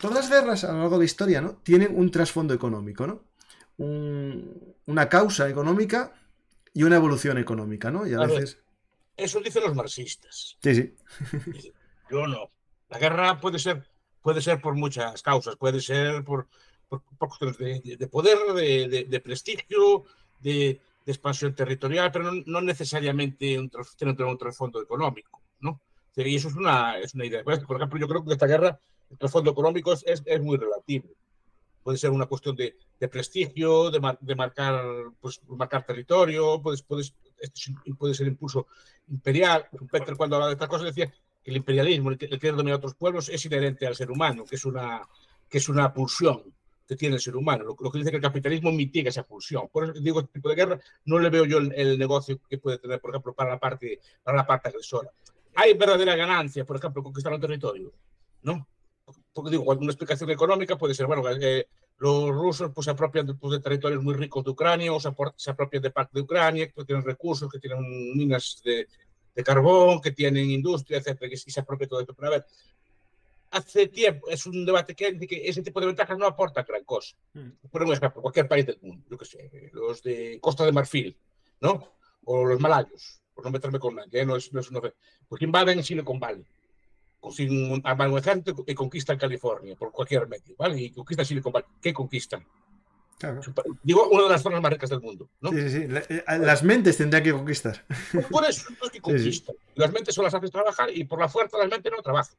todas las guerras a lo largo de la historia, ¿no? Tienen un trasfondo económico, ¿no? Una causa económica y una evolución económica, ¿no? Y a A ver, veces... eso dicen los marxistas. Sí, sí. Dicen, yo no. La guerra puede ser por muchas causas, puede ser por cuestiones de poder, de prestigio, de expansión territorial, pero no necesariamente tiene un trasfondo económico, ¿no? Y eso es una idea. Por ejemplo, yo creo que esta guerra, el trasfondo económico es muy relativo. Puede ser una cuestión de prestigio, marcar territorio, puede ser impulso imperial. Peter, cuando hablaba de estas cosas, decía que el imperialismo, el querer dominar a otros pueblos, es inherente al ser humano, que es una pulsión que tiene el ser humano. Lo que dice que el capitalismo mitiga esa pulsión. Por eso digo, este tipo de guerra no le veo yo el negocio que puede tener, por ejemplo, para la parte agresora. Hay verdadera ganancia, por ejemplo, conquistar un territorio, ¿no? Porque digo, una explicación económica puede ser, bueno, los rusos pues, se apropian de territorios muy ricos de Ucrania o se apropian de parte de Ucrania, que tienen recursos, que tienen minas de carbón, que tienen industria, etcétera, y se apropia todo esto. Pero a ver, hace tiempo, es un debate que ese tipo de ventajas no aporta gran cosa. Por un ejemplo, cualquier país del mundo, yo qué sé, los de Costa de Marfil, ¿no? O los malayos, por no meterme con nadie, pues invaden Silicon Valley, consiguen armar un ejército y conquistan California por cualquier medio, ¿vale? Y conquistan Silicon Valley. ¿Qué conquistan? Claro. Digo, una de las zonas más ricas del mundo, ¿no? Sí, sí, sí. Las mentes tendrían que conquistar. Por eso es que conquistan. Sí, sí. Las mentes solo las haces trabajar y por la fuerza las mentes no trabajan,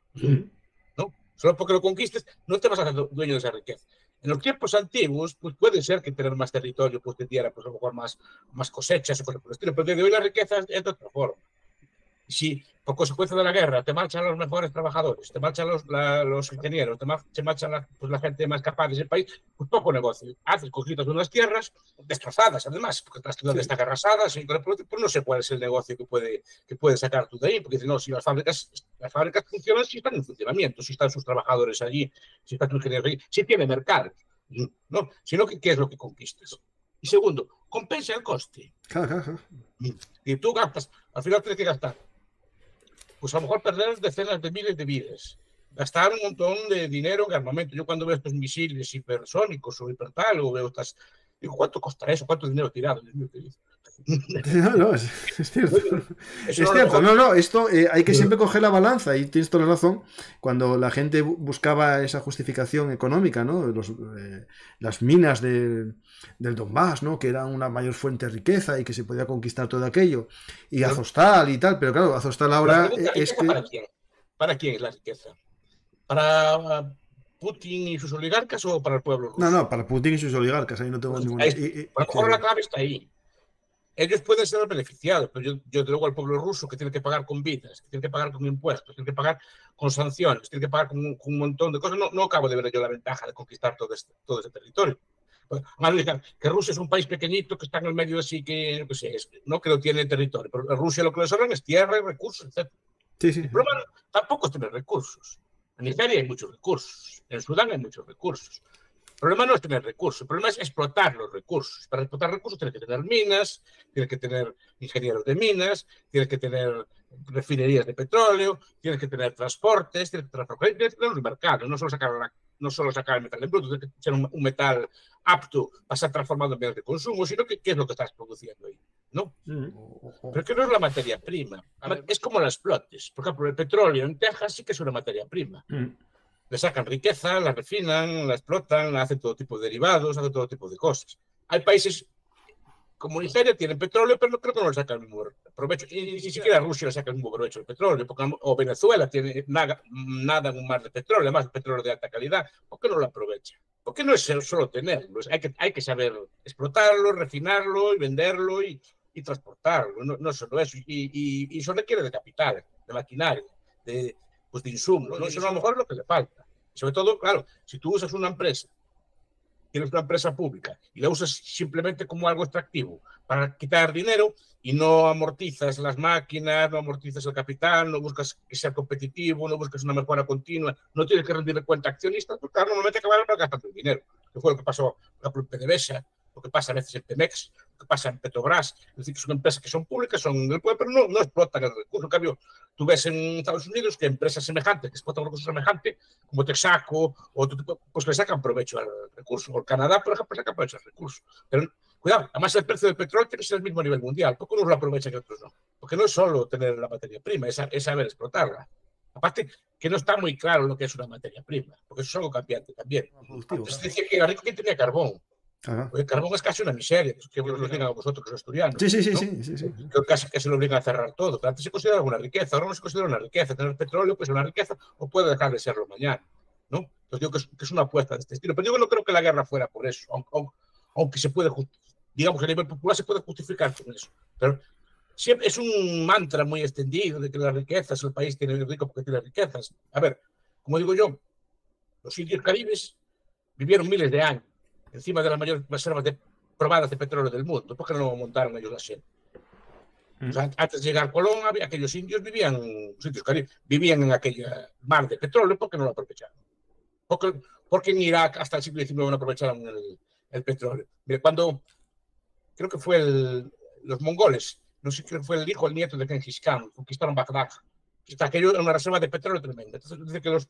¿no? Solo porque lo conquistes no te vas a hacer dueño de esa riqueza. En los tiempos antiguos, pues puede ser que tener más territorio pues te diera, pues a lo mejor más cosechas o cosas por el estilo, pero de hoy la riqueza es de otra forma. Si por consecuencia de la guerra te marchan los mejores trabajadores, te marchan los ingenieros, te marchan la gente más capaz de ese país, pues poco negocio. Haces cogidas de unas tierras destrozadas, además, porque las ciudades están arrasadas, y pues no sé cuál es el negocio que puede sacar tú de ahí, porque no, si las fábricas funcionan, si están en funcionamiento, si están sus trabajadores allí, si están tus ingenieros allí, si tiene mercado, ¿no? Sino que, ¿qué es lo que conquistas? Y segundo, compensa el coste. Y tú gastas, al final tienes que gastar pues a lo mejor perder decenas de miles de vidas, gastar un montón de dinero en armamento. Yo cuando veo estos misiles hipersónicos o hipertal, o veo estas, digo, ¿cuánto costará eso? ¿Cuánto dinero tirado? No, es cierto. Es cierto, no, esto hay que siempre coger la balanza y tienes toda la razón. Cuando la gente buscaba esa justificación económica, ¿no? Las minas del Donbass, ¿no? Que eran una mayor fuente de riqueza y que se podía conquistar todo aquello. Y Azostal y tal, pero claro, Azostal ahora es que... ¿Para quién es la riqueza? ¿Para Putin y sus oligarcas o para el pueblo ruso? No, para Putin y sus oligarcas, ahí no tengo ninguna... A lo mejor la clave está ahí. Ellos pueden ser beneficiados, pero yo digo al pueblo ruso que tiene que pagar con vidas, que tiene que pagar con impuestos, tiene que pagar con sanciones, tiene que pagar con un montón de cosas. No acabo de ver yo la ventaja de conquistar todo ese territorio. Que Rusia es un país pequeñito que está en el medio así que no que no tiene territorio, pero a Rusia lo que le sobran es tierra y recursos, etc. Sí, sí. El problema tampoco es tener recursos. En Nigeria hay muchos recursos, en Sudán hay muchos recursos. El problema no es tener recursos, el problema es explotar los recursos. Para explotar recursos tienes que tener minas, tienes que tener ingenieros de minas, tienes que tener refinerías de petróleo, tienes que tener transportes, tienes que tener un mercado, no solo sacar el metal en bruto, tiene que ser un metal apto para ser transformado en bienes de consumo, sino que qué es lo que estás produciendo ahí, ¿no? Pero que no es la materia prima. Es como la explotes. Por ejemplo, el petróleo en Texas sí que es una materia prima. Le sacan riqueza, la refinan, la explotan, hacen todo tipo de derivados, hacen todo tipo de cosas. Hay países como Nigeria tienen petróleo, pero creo que no le sacan el mismo provecho. Y ni siquiera Rusia le saca el mismo provecho del petróleo, o Venezuela tiene nada en un mar de petróleo, además petróleo de alta calidad. ¿Por qué no lo aprovecha? Porque no es solo tenerlo, hay que saber explotarlo, refinarlo y venderlo y transportarlo. No solo eso. Y eso requiere de capital, de maquinaria, de insumos, ¿no? Eso a lo mejor es lo que le falta. Y sobre todo, claro, si tú usas una empresa, tienes una empresa pública y la usas simplemente como algo extractivo para quitar dinero y no amortizas las máquinas, no amortizas el capital, no buscas que sea competitivo, no buscas una mejora continua, no tienes que rendirle cuenta a accionistas, pues claro, normalmente acabarán gastando el dinero, que fue lo que pasó, por ejemplo, en PDVSA, lo que pasa a veces en Pemex, lo que pasa en Petrobras, es decir, que son empresas que son públicas, son del pueblo, pero no explotan el recurso. En cambio, tú ves en Estados Unidos que empresas semejantes, que explotan recursos semejantes, como Texaco, pues le sacan provecho al recurso. O el Canadá, por ejemplo, saca provecho al recurso. Pero cuidado, además el precio del petróleo tiene que ser el mismo a nivel mundial. Pocos unos lo aprovechan y otros no. Porque no es solo tener la materia prima, es saber explotarla. Aparte, que no está muy claro lo que es una materia prima, porque eso es algo cambiante también. Antes decía que era rico quien tenía carbón. El carbón es casi una miseria, que os lo digan a vosotros los asturianos. Sí. Creo casi que se lo obligan a cerrar todo. Pero antes se consideraba una riqueza, ahora no se considera una riqueza. Tener petróleo pues es una riqueza o puede dejar de serlo mañana, ¿no? Entonces digo que es una apuesta de este estilo. Pero yo no creo que la guerra fuera por eso, aunque se puede, digamos que a nivel popular se puede justificar con eso. Pero siempre es un mantra muy extendido de que las riquezas, el país tiene rico porque tiene riquezas. A ver, como digo yo, los indios caribes vivieron miles de años encima de las mayores reservas probadas de petróleo del mundo. ¿Por qué no montaron ellos la Shell? O sea, antes de llegar Colón, aquellos indios vivían, los indios caribes, vivían en aquella mar de petróleo porque no lo aprovecharon. Porque en Irak hasta el siglo XIX no aprovecharon el petróleo. Mire, cuando creo que fue los mongoles, no sé si fue el hijo o el nieto de Genghis Khan, conquistaron Bagdad. Aquello era una reserva de petróleo tremenda. Entonces dice que los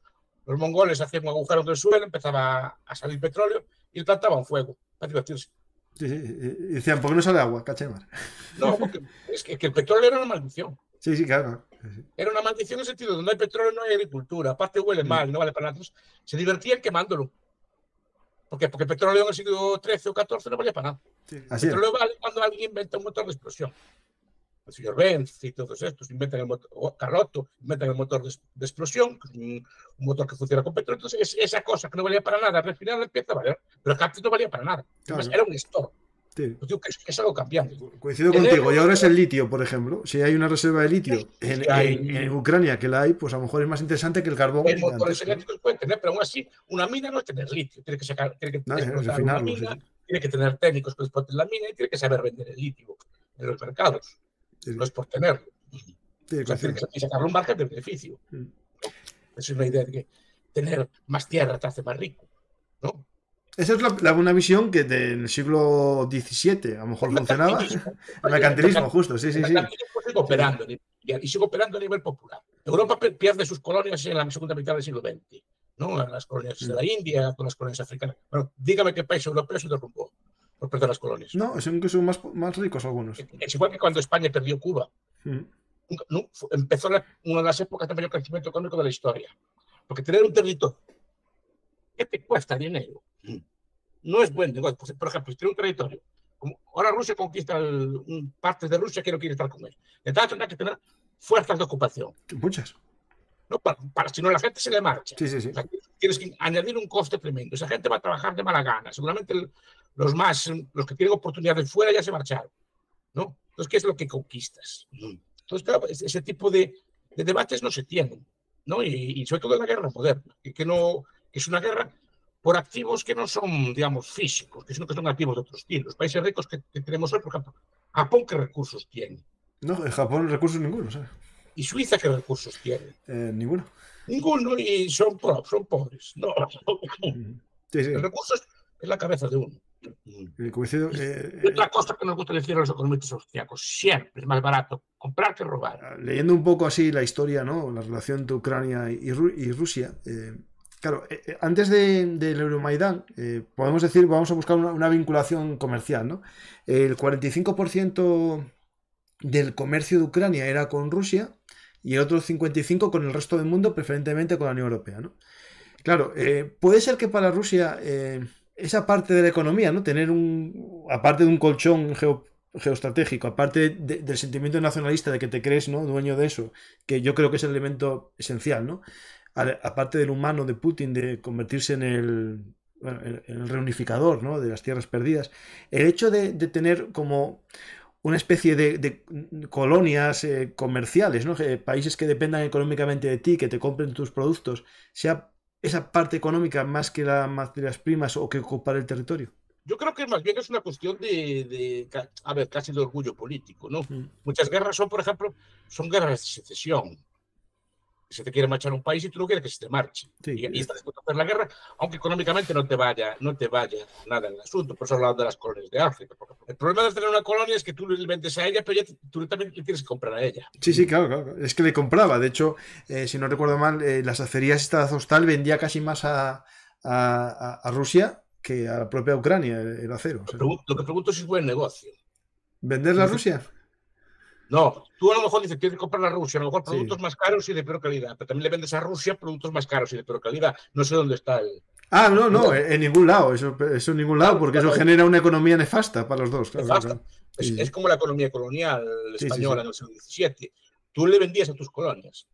mongoles hacían un agujero del suelo, empezaba a salir petróleo y le plantaban fuego para divertirse. Sí. Y decían, ¿por qué no sale agua? Cachemar. No, porque es que el petróleo era una maldición. Sí, claro. Era una maldición en el sentido de donde hay petróleo no hay agricultura. Aparte huele mal, no vale para nada. Entonces, se divertían quemándolo. Porque el petróleo en el siglo XIII o XIV no valía para nada. Sí, el petróleo vale cuando alguien inventa un motor de explosión. El señor Benz y todos estos inventan el motor, Carlotto inventan el motor de explosión, un motor que funciona con petróleo. Entonces, esa cosa que no valía para nada, al final empieza a valer, pero antes no valía para nada. Entonces, era un store. Sí. Pues digo que es algo cambiante. Coincido contigo, y ahora es el litio, por ejemplo. Si hay una reserva de litio en Ucrania que la hay, pues a lo mejor es más interesante que el carbón. Hay motores eléctricos pueden tener, pero aún así, una mina no es tener litio. Tiene que explotar una mina, tiene que tener técnicos que exploten la mina y tiene que saber vender el litio en los mercados. Sí. No es por tenerlo. Sí, o sea, tiene que sacarle un margen de beneficio. ¿No? Es una idea de que tener más tierra te hace más rico, ¿no? Esa es una visión que en el siglo XVII a lo mejor funcionaba. El mercantilismo, justo, sí. El mercantilismo sigue operando, y sigue operando a nivel popular. Europa pierde sus colonias en la segunda mitad del siglo XX, ¿no? Las colonias de la India, con las colonias africanas. Bueno, dígame qué país europeo se derrumbó por perder las colonias. No, son que son más ricos algunos. Es igual que cuando España perdió Cuba. ¿No? Empezó una de las épocas de mayor crecimiento económico de la historia. Porque tener un territorio que te cuesta dinero no es buen negocio. Por ejemplo, si tiene un territorio, como ahora Rusia conquista partes de Rusia que no quiere estar con él. Entonces tendrá que tener fuerzas de ocupación. Muchas. ¿No? Para si no la gente se le marcha. Sí. O sea, tienes que añadir un coste tremendo. Esa gente va a trabajar de mala gana. Seguramente los que tienen oportunidades fuera ya se marcharon, ¿no? Entonces, ¿qué es lo que conquistas? Entonces, claro, ese tipo de debates no se tienen, ¿no? Y sobre todo en la guerra moderna, que es una guerra por activos que no son, digamos, físicos, sino que son activos de otro estilo. Los países ricos que tenemos hoy, por ejemplo, Japón, ¿qué recursos tiene? No, en Japón recursos ninguno, ¿sabes? ¿Y Suiza qué recursos tiene? Ninguno. Ninguno, y son pobres. No. Sí. El recurso es la cabeza de uno. Coincido. Otra cosa que nos gusta decir a los economistas austriacos, siempre es más barato comprar que robar. Leyendo un poco así la historia, ¿no? La relación entre Ucrania y Rusia. Claro, antes del Euromaidán, podemos decir, vamos a buscar una vinculación comercial, ¿no? El 45% del comercio de Ucrania era con Rusia y el otro 55% con el resto del mundo, preferentemente con la Unión Europea, ¿no? Claro, puede ser que para Rusia esa parte de la economía, ¿no? Tener aparte de un colchón geoestratégico, aparte del sentimiento nacionalista de que te crees, ¿no? Dueño de eso, que yo creo que es el elemento esencial, ¿no? Aparte del humano de Putin de convertirse en el reunificador, ¿no? De las tierras perdidas, el hecho de tener como una especie de colonias comerciales, ¿no? Países que dependan económicamente de ti, que te compren tus productos, sea esa parte económica más que las materias primas o que ocupar el territorio. Yo creo que más bien es una cuestión casi de orgullo político, ¿no? Muchas guerras son, por ejemplo, son guerras de secesión. se te quiere marchar un país y tú no quieres que se te marche. Sí, y estás dispuesto a hacer la guerra, aunque económicamente no te vaya nada en el asunto. Por eso hablamos de las colonias de África. El problema de tener una colonia es que tú le vendes a ella, pero tú también le tienes que comprar a ella. Sí, claro. Es que le compraba. De hecho, si no recuerdo mal, las acerías esta Azovstal vendía casi más a Rusia que a la propia Ucrania el acero. O sea, lo que pregunto es si es buen negocio. ¿venderla a Rusia? No, tú a lo mejor dices, tienes que comprar a Rusia, a lo mejor productos Sí. más caros y de peor calidad, pero también le vendes a Rusia productos más caros y de peor calidad. No sé dónde está el... No, en ningún lado, eso en ningún lado, porque eso genera una economía nefasta para los dos. Claro. Sí. Es como la economía colonial española en el siglo XVII. Tú le vendías a tus colonias.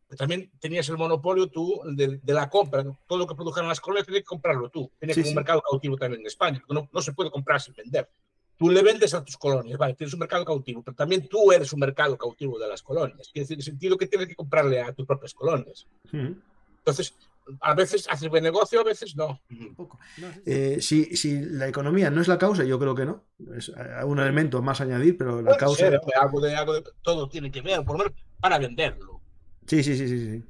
Pero también tenías el monopolio tú de la compra. Todo lo que produjeran las colonias tenías que comprarlo tú. Tenías como un mercado cautivo también en España, porque no se puede comprar sin vender. Tú le vendes a tus colonias, vale, tienes un mercado cautivo, pero también tú eres un mercado cautivo de las colonias. Quiere decir, en el sentido que tienes que comprarle a tus propias colonias. Entonces, a veces haces buen negocio, a veces no. Si la economía no es la causa, yo creo que no. Es un elemento más a añadir, pero la causa... algo de todo tiene que ver, por lo menos para venderlo. Sí.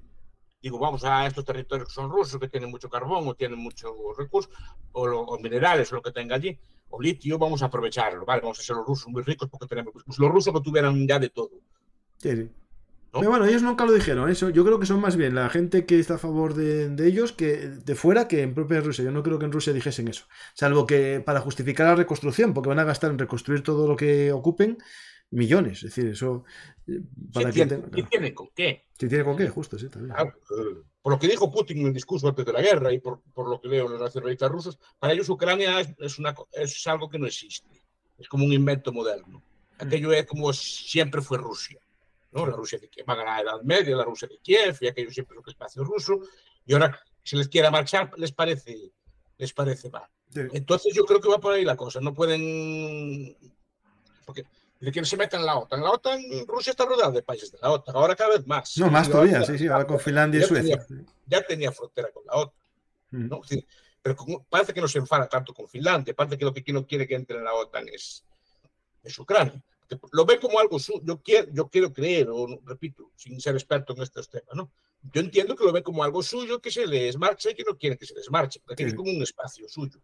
Digo, vamos a estos territorios que son rusos, que tienen mucho carbón o tienen muchos recursos, o minerales o lo que tenga allí, o litio, vamos a aprovecharlo, ¿vale? Vamos a ser los rusos muy ricos porque tenemos... Pues los rusos que tuvieran ya de todo. Sí. ¿No? Pero bueno, ellos nunca lo dijeron, eso. Yo creo que son más bien la gente que está a favor de ellos que de fuera que en propia Rusia. Yo no creo que en Rusia dijesen eso. Salvo que para justificar la reconstrucción, porque van a gastar en reconstruir todo lo que ocupen millones. Es decir, eso... Para ¿tiene con qué? Sí, tiene con qué, justo, sí, también. Claro, por lo que dijo Putin en el discurso antes de la guerra y por lo que leo en los nacionalistas rusos, para ellos Ucrania es algo que no existe. Es como un invento moderno. Aquello es como siempre fue Rusia. ¿No? La Rusia que va a la Edad Media, la Rusia de Kiev, y aquello siempre es un espacio ruso, y ahora si les quiera marchar les parece mal. Sí. Entonces yo creo que va por ahí la cosa, no pueden... Porque de que se metan en la OTAN. La OTAN, Rusia está rodeada de países de la OTAN, ahora cada vez más. No, más todavía, sí, ahora con Finlandia y Suecia. Ya tenía frontera con la OTAN. ¿No? Pero parece que no se enfada tanto con Finlandia, parece que lo que no quiere que entre en la OTAN es Ucrania. Lo ve como algo suyo. Yo quiero creer, o repito, sin ser experto en estos temas, ¿no? Yo entiendo que lo ve como algo suyo, que se les marche y que no quieren que se les marche, porque es como un espacio suyo.